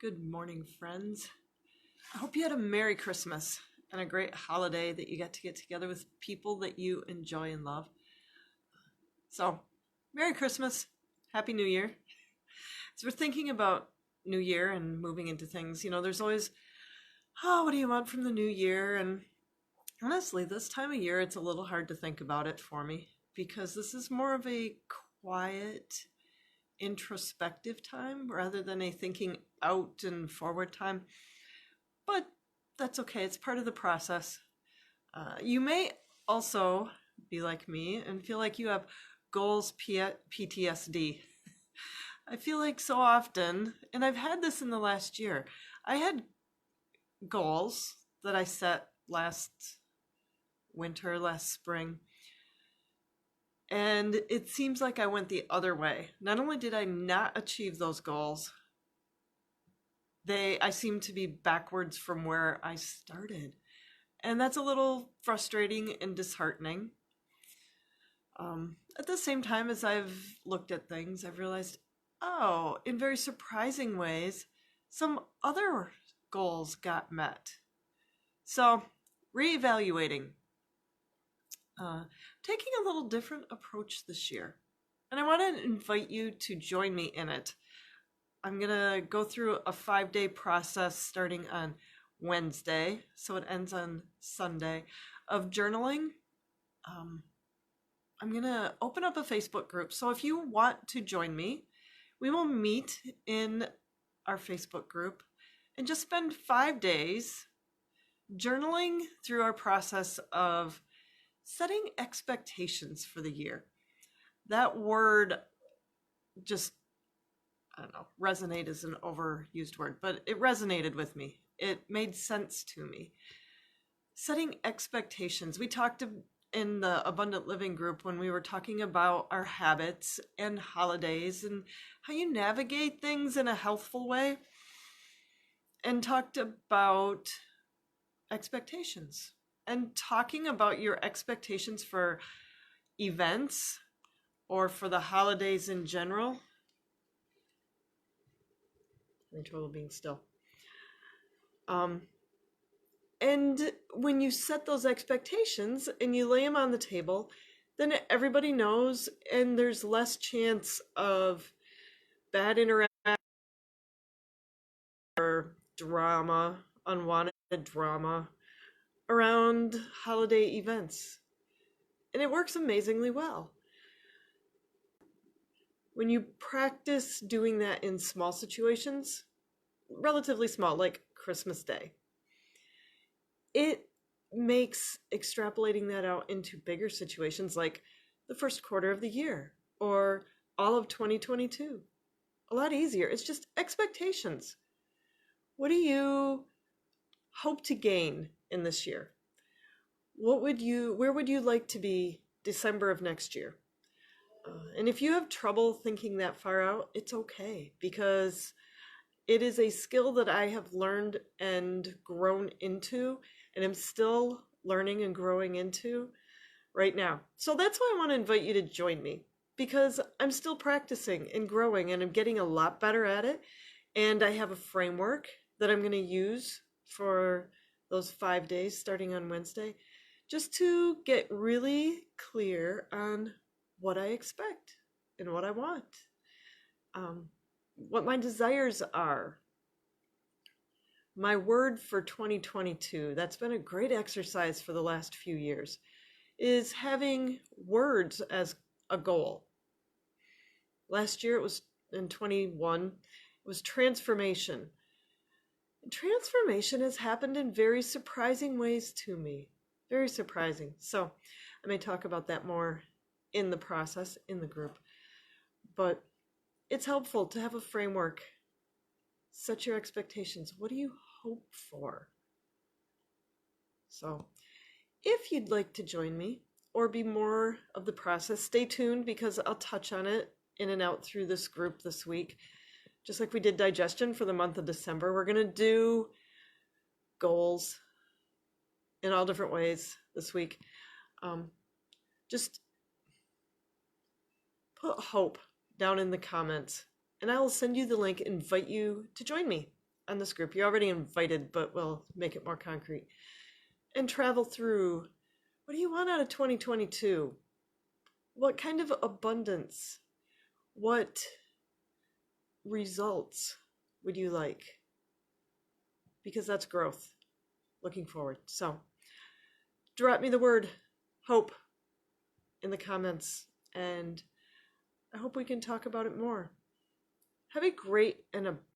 Good morning, friends. I hope you had a Merry Christmas and a great holiday that you get together with people that you enjoy and love. So, Merry Christmas, Happy New Year. As we're thinking about New Year and moving into things, there's always, what do you want from the new year? And honestly, this time of year, it's a little hard to think about it for me because this is more of a quiet, introspective time rather than a thinking out and forward time. But that's okay. It's part of the process. You may also be like me and feel like you have goals PTSD. I feel like so often, and I've had this in the last year, I had goals that I set last winter, last spring, and it seems like I went the other way. Not only did I not achieve those goals, I seem to be backwards from where I started. And that's a little frustrating and disheartening. At the same time, as I've looked at things, I've realized, in very surprising ways, some other goals got met. So, reevaluating, taking a little different approach this year. And I want to invite you to join me in it. I'm going to go through a 5-day process starting on Wednesday, so it ends on Sunday, of journaling. I'm going to open up a Facebook group. So if you want to join me, we will meet in our Facebook group and just spend 5 days journaling through our process of setting expectations for the year. That word just, I don't know, resonate is an overused word, but it resonated with me. It made sense to me. Setting expectations. We talked in the Abundant Living group when we were talking about our habits and holidays and how you navigate things in a healthful way, and talked about expectations and talking about your expectations for events or for the holidays in general. I'm in trouble being still. And when you set those expectations and you lay them on the table, then everybody knows, and there's less chance of bad interaction or drama, unwanted drama around holiday events. And it works amazingly well. When you practice doing that in small situations, relatively small, like Christmas Day, it makes extrapolating that out into bigger situations like the first quarter of the year or all of 2022 a lot easier. It's just expectations. What do you hope to gain in this year? Where would you like to be December of next year? And if you have trouble thinking that far out, it's okay, because it is a skill that I have learned and grown into, and I'm still learning and growing into right now. So that's why I want to invite you to join me, because I'm still practicing and growing, and I'm getting a lot better at it. And I have a framework that I'm going to use for those 5 days starting on Wednesday, just to get really clear on what I expect and what I want, what my desires are. My word for 2022, that's been a great exercise for the last few years, is having words as a goal. Last year, it was in 21, it was transformation. And transformation has happened in very surprising ways to me. Very surprising. So I may talk about that more in the process, in the group. But it's helpful to have a framework. Set your expectations. What do you hope for? So if you'd like to join me or be more of the process, stay tuned, because I'll touch on it in and out through this group this week. Just like we did digestion for the month of December, we're going to do goals in all different ways this week. Just put hope down in the comments, and I will send you the link, invite you to join me. on this group. You already invited, but we'll make it more concrete. And travel through, what do you want out of 2022? What kind of abundance? What results would you like? Because that's growth. Looking forward. So drop me the word hope in the comments, and I hope we can talk about it more. Have a great and